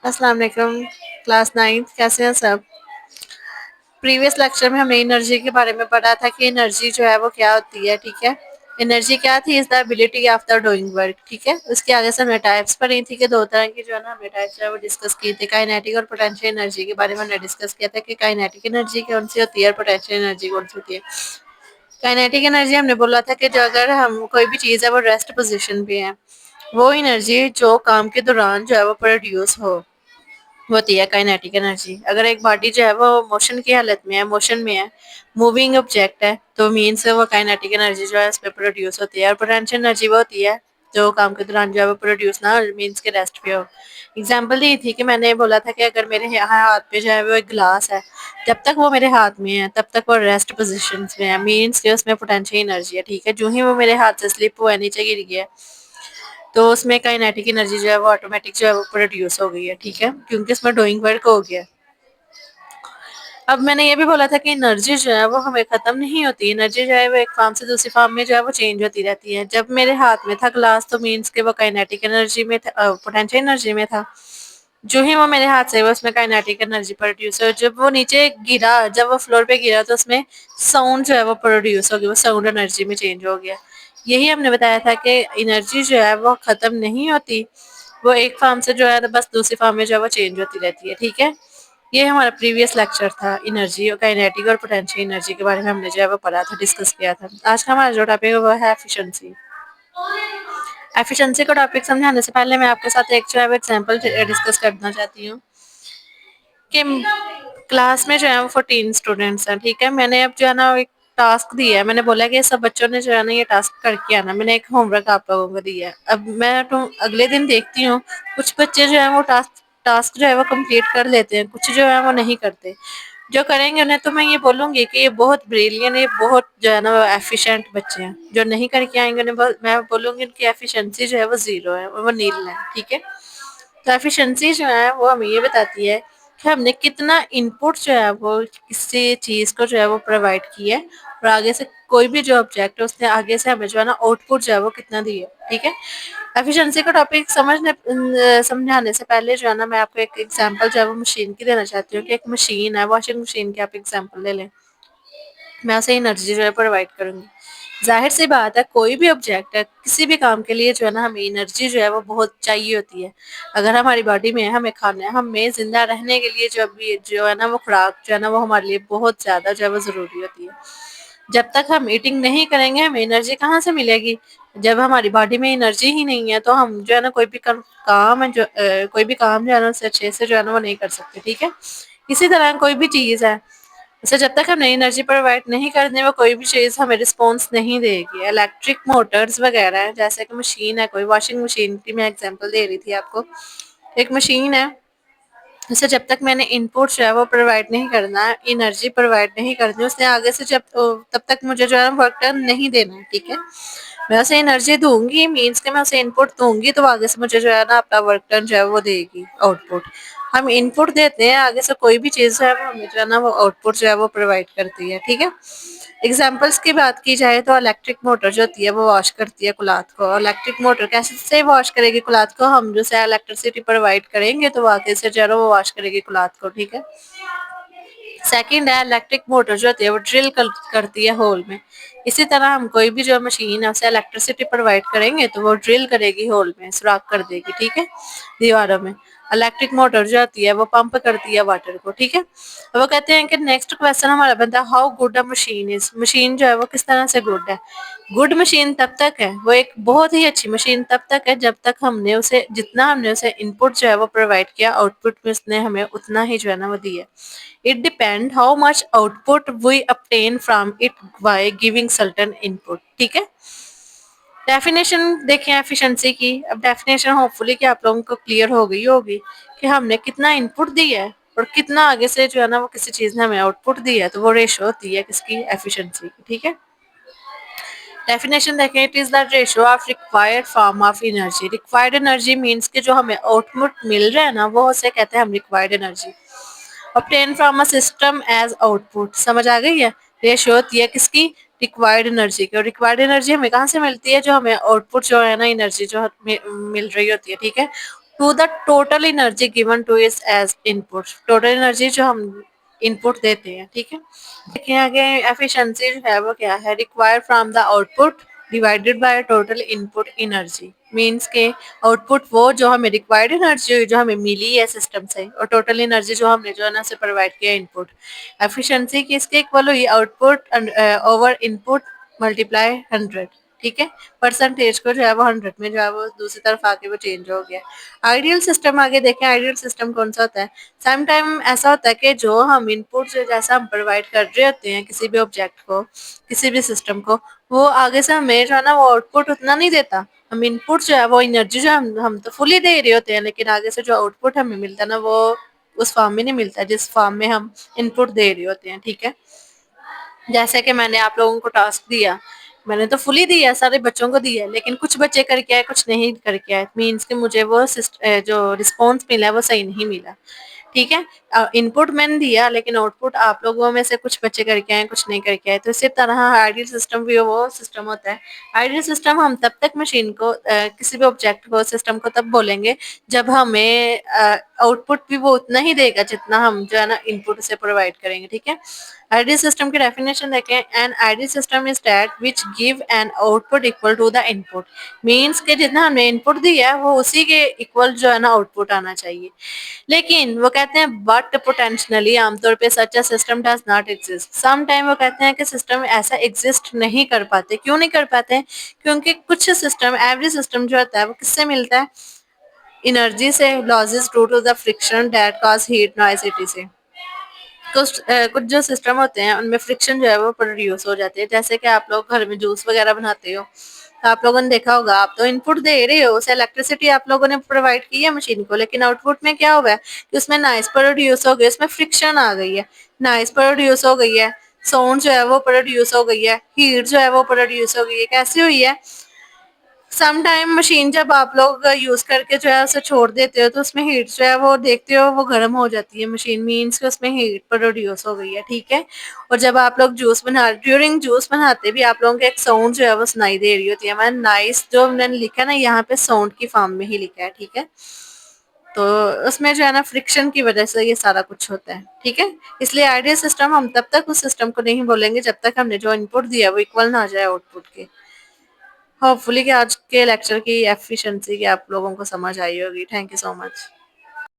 अस्सलाम वालेकुम। Class 9th कैसे हैं सब? प्रीवियस लेक्चर में हमने एनर्जी के बारे में पढ़ा था कि एनर्जी जो है वो क्या होती है, ठीक है। एनर्जी क्या थी? Is the ability of the doing work, ठीक है। उसके आगे से हमने टाइप्स पढ़ी थी कि दो तरह की जो है ना हमने टाइप्स जो है वो डिस्कस की थी। काइनेटिक और पोटेंशियल एनर्जी के बारे में हमने डिस्कस किया था कि काइनेटिक एनर्जी कौन सी होती है और पोटेंशियल एनर्जी कौन सी होती है। काइनेटिक एनर्जी हमने बोला था कि जो अगर हम कोई भी चीज़ है वो रेस्ट पोजिशन पे है, वो एनर्जी जो काम के दौरान जो है वो प्रोड्यूस होती है काइनेटिक एनर्जी। अगर एक बॉडी जो है वो मोशन की हालत में है, मोशन में है, मूविंग ऑब्जेक्ट है, तो मीन्स वो काइनेटिक एनर्जी जो है उस पर प्रोड्यूस होती है। और पोटेंशियल एनर्जी वो होती है जो काम के दौरान जो है वो प्रोड्यूस ना मीन्स के रेस्ट पे हो। एग्जाम्पल दी थी कि मैंने बोला था कि अगर मेरे यहाँ हाथ पे जो है वो एक गिलास है, जब तक वो मेरे हाथ में है तब तक वो रेस्ट पोजिशन में है, मीन्स के उसमें पोटेंशियल एनर्जी है, ठीक है। जो ही वो मेरे हाथ से स्लिप हुआ नीचे गिर गया तो उसमें काइनेटिक एनर्जी जो है वो ऑटोमेटिक जो है वो प्रोड्यूस हो गई है, ठीक है, क्योंकि उसमें डूइंग वर्क हो गया। अब मैंने ये भी बोला था कि एनर्जी जो है वो हमें खत्म नहीं होती। एनर्जी जो है वो एक फॉर्म से दूसरी फॉर्म में जो है वो चेंज होती रहती है। जब मेरे हाथ में था ग्लास तो मीन्स के वो काइनेटिक एनर्जी में था, पोटेंशियल एनर्जी में था। जो ही वो मेरे हाथ से वो उसमें काइनेटिक एनर्जी प्रोड्यूस हो, जब वो नीचे गिरा, जब वो फ्लोर पे गिरा तो उसमें साउंड जो है वो प्रोड्यूस हो गया, वो साउंड एनर्जी में चेंज हो गया। यही हमने बताया था कि एनर्जी जो है वो खत्म नहीं होती, वो एक फॉर्म से जो है तो बस दूसरी फॉर्म में जो है वो चेंज होती रहती है, ठीक है। ये हमारा प्रीवियस लेक्चर था एनर्जी और काइनेटिक और पोटेंशियल एनर्जी के बारे में हमने जो है वो पढ़ा था, डिस्कस किया था। आज का हमारा जो टॉपिक है वो है एफिशिएंसी। एफिशिएंसी का टॉपिक समझाने से पहले मैं आपके साथ एक जो है एग्जांपल डिस्कस करना चाहती हूँ कि क्लास में जो है वो 14 स्टूडेंट्स हैं, ठीक है। मैंने अब जो है ना एक टास्क दिया है, मैंने बोला कि सब बच्चों ने जो है ना ये टास्क करके आना। मैंने एक होमवर्क आप लोगों को दिया है। अब मैं तो अगले दिन देखती हूँ कुछ बच्चे जो है वो टास्क टास्क जो है वो कंप्लीट कर लेते हैं, कुछ जो है वो नहीं करते। जो करेंगे उन्हें तो मैं ये बोलूंगी कि ये बहुत ब्रिलियंट, ये बहुत जो है ना वो एफिशिएंट बच्चे हैं। जो नहीं करके आएंगे उन्हें मैं बोलूंगी उनकी एफिशिएंसी जो है वो जीरो है, वो नील है, ठीक है। तो एफिशिएंसी जो है वो हमें ये बताती है कि हमने कितना इनपुट जो है वो किसी चीज़ को जो है वो प्रोवाइड किया है, और आगे से कोई भी जो ऑब्जेक्ट है उसने आगे से हमें जो है ना आउटपुट जो है वो कितना दिया, ठीक है। एफिशिएंसी का टॉपिक समझाने से पहले जो है ना मैं आपको एक एग्जांपल जो है वो मशीन की देना चाहती हूँ कि एक मशीन है, वॉशिंग मशीन की आप एग्जांपल ले लें। मैं उसे एनर्जी जो है प्रोवाइड करूंगी। जाहिर सी बात है कोई भी ऑब्जेक्ट है किसी भी काम के लिए जो है ना हमें एनर्जी जो है वो बहुत चाहिए होती है। अगर हमारी बॉडी में हमें खाना है, हमें जिंदा रहने के लिए जो भी जो है ना वो खुराक जो है ना वो हमारे लिए बहुत ज्यादा जो है वो जरूरी होती है। जब तक हम ईटिंग नहीं करेंगे हमें एनर्जी कहाँ से मिलेगी? जब हमारी बॉडी में एनर्जी ही नहीं है तो हम जो है ना कोई भी काम है जो कोई भी काम जो है ना उससे अच्छे से जो है ना वो नहीं कर सकते, ठीक है। इसी तरह कोई भी चीज़ है, जैसे जब तक हम नई एनर्जी प्रोवाइड नहीं करने वो कोई भी चीज़ हमें रिस्पॉन्स नहीं देगी। इलेक्ट्रिक मोटर्स वगैरह है, जैसे कि मशीन है, कोई वॉशिंग मशीन की मैं एग्जांपल दे रही थी आपको। एक मशीन है, उसे जब तक मैंने इनपुट जो है वो प्रोवाइड नहीं करना, एनर्जी प्रोवाइड नहीं करनी, उसने आगे से जब तब तक मुझे जो है वर्क डन नहीं देना है, ठीक है। मैं उसे एनर्जी दूंगी, मीन्स के मैं उसे इनपुट दूंगी तो आगे से मुझे जो है ना अपना वर्क डन जो है वो देगी, आउटपुट। हम इनपुट देते हैं, आगे से कोई भी चीज़ जो है वो हमें जो है ना वो आउटपुट जो है वो प्रोवाइड करती है, ठीक है। एग्जाम्पल्स की बात की जाए तो इलेक्ट्रिक मोटर जो होती है वो वॉश करती है क्लॉथ को। इलेक्ट्रिक मोटर कैसे से वॉश करेगी क्लॉथ को? हम जो है इलेक्ट्रिसिटी प्रोवाइड करेंगे तो आगे से जो है वो वॉश करेगी क्लॉथ को, ठीक है। सेकंड है इलेक्ट्रिक मोटर जो होती है वो करती है होल में। इसी तरह हम कोई भी जो मशीन है उसे इलेक्ट्रिसिटी प्रोवाइड करेंगे तो वो ड्रिल करेगी होल में, सुराख कर देगी, ठीक है, दीवारों में। इलेक्ट्रिक मोटर जो होती है वो पंप करती है वाटर को, ठीक है। वो कहते हैं कि नेक्स्ट क्वेश्चन हमारा बनता है how good a machine is. Machine जो है वो किस तरह से गुड है? गुड मशीन तब तक है, वो एक बहुत ही अच्छी मशीन तब तक है जब तक हमने उसे जितना हमने उसे इनपुट जो है वो प्रोवाइड किया, आउटपुट में उसने हमें उतना ही जो है ना वो दिया। It depends how much output we obtain from it by giving certain input, ठीक है। डेफिनेशन देखें एफिशिएंसी की। अब डेफिनेशन होपफुली कि आप लोगों को क्लियर हो गई होगी कि हमने कितना इनपुट दिया है और कितना आगे से जो है ना वो किसी चीज ने हमें आउटपुट दिया है, तो वो रेशो होती है किसकी? एफिशिएंसी की, ठीक है। डेफिनेशन देखें, it is the ratio of required form of energy. Required energy means के जो हमें आउटपुट मिल रहा है ना वो उसे कहते हैं हम required energy. obtain from a system as output। समझ आ गई है? रेशियो होती है किसकी? रिक्वायर्ड एनर्जी की। और रिक्वायर्ड एनर्जी हमें कहाँ से मिलती है? जो हमें आउटपुट जो है ना एनर्जी जो हमें मिल रही होती है, ठीक है। To the total energy given to is as input, total energy जो हम इनपुट देते हैं, ठीक है। देखिए आगे एफिशिएंसी जो है वो क्या है, require from the output divided by total input energy, means के आउटपुट वो जो हमें रिक्वायर्ड एनर्जी हुई जो हमें मिली है सिस्टम से, और टोटल एनर्जी जो हमने जो है ना से प्रोवाइड किया इनपुट। एफिशिएंसी किसके इक्वल हुई, आउटपुट ओवर इनपुट मल्टीप्लाई 100, ठीक है। परसेंटेज को जो है वो 100 में जो है वो दूसरी तरफ आके वो चेंज हो गया। आइडियल सिस्टम आगे देखें, आइडियल सिस्टम कौन सा होता है, सम टाइम ऐसा होता है कि जो हम इनपुट जो जैसा हम प्रोवाइड कर रहे होते हैं किसी भी ऑब्जेक्ट को, किसी भी सिस्टम को, वो आगे से हमें जो है ना वो आउटपुट उतना नहीं देता। हम इनपुट जो है वो एनर्जी जो हम तो फुली दे रहे होते हैं, लेकिन आगे से जो आउटपुट हमें मिलता है ना वो उस फॉर्म में नहीं मिलता जिस फॉर्म में हम इनपुट दे रहे होते हैं, ठीक है। जैसे कि मैंने आप लोगों को टास्क दिया, मैंने तो फुली दिया, सारे बच्चों को दिया, लेकिन कुछ बच्चे करके आए, कुछ नहीं करके आए, मीन्स कि मुझे वो जो रिस्पॉन्स मिला है वो सही नहीं मिला, ठीक है। इनपुट मैंने दिया लेकिन आउटपुट आप लोगों में से कुछ बच्चे करके आए, कुछ नहीं करके आए, तो इसी तरह आइडियल सिस्टम भी वो सिस्टम होता है। आइडियल सिस्टम हम तब तक मशीन को किसी भी ऑब्जेक्ट को, सिस्टम को तब बोलेंगे जब हमें आउटपुट भी वो उतना ही देगा जितना हम जो है ना इनपुट से प्रोवाइड करेंगे, ठीक है। आइडियल सिस्टम की डेफिनेशन देखें, an ideal system is that which give an output equal to the input, means के जितना हमने इनपुट दिया है वो उसी के इक्वल जो है ना आउटपुट आना चाहिए। लेकिन वो कहते हैं बट पोटेंशियली आमतौर पे such a system does not exist, some time वो कहते हैं कि सिस्टम ऐसा एग्जिस्ट नहीं कर पाते। क्यों नहीं कर पाते, क्योंकि कुछ सिस्टम, एवरी सिस्टम जो होता है वो किससे मिलता है, एनर्जी से, losses due to the friction that cause heat noise etc से। कुछ जो सिस्टम होते हैं उनमें फ्रिक्शन जो है वो प्रोड्यूस हो जाती है, जैसे कि आप लोग घर में जूस वगैरह बनाते हो, तो आप लोगों ने देखा होगा, आप तो इनपुट दे रहे हो, उसे इलेक्ट्रिसिटी आप लोगों ने प्रोवाइड की है मशीन को, लेकिन आउटपुट में क्या हुआ है कि उसमें नॉइस प्रोड्यूस हो गई, उसमें फ्रिक्शन आ गई है, नॉइस प्रोड्यूस हो गई है, साउंड जो है वो प्रोड्यूस हो गई है, हीट जो है वो प्रोड्यूस हो गई है। कैसे हुई है, सम टाइम मशीन जब आप लोग यूज करके जो है उसे छोड़ देते हो तो उसमें हीट जो है वो देखते हो वो गर्म हो जाती है मशीन, मीन्स कि उसमें हीट प्रोड्यूस हो गई है, ठीक है। और जब आप लोग जूस बना, ड्यूरिंग जूस बनाते भी आप लोगों को एक साउंड जो है वो सुनाई दे रही होती है, मैंने नाइस जो मैंने लिखा है ना यहाँ पे साउंड की फॉर्म में ही लिखा है, ठीक है। तो उसमें जो है ना फ्रिक्शन की वजह से ये सारा कुछ होता है, ठीक है। इसलिए आइडियल सिस्टम हम तब तक उस सिस्टम को नहीं बोलेंगे जब तक हमने जो इनपुट दिया वो इक्वल ना आ जाए आउटपुट के। होपफुली कि आज के लेक्चर की एफिशिएंसी की आप लोगों को समझ आई होगी। Thank you so much.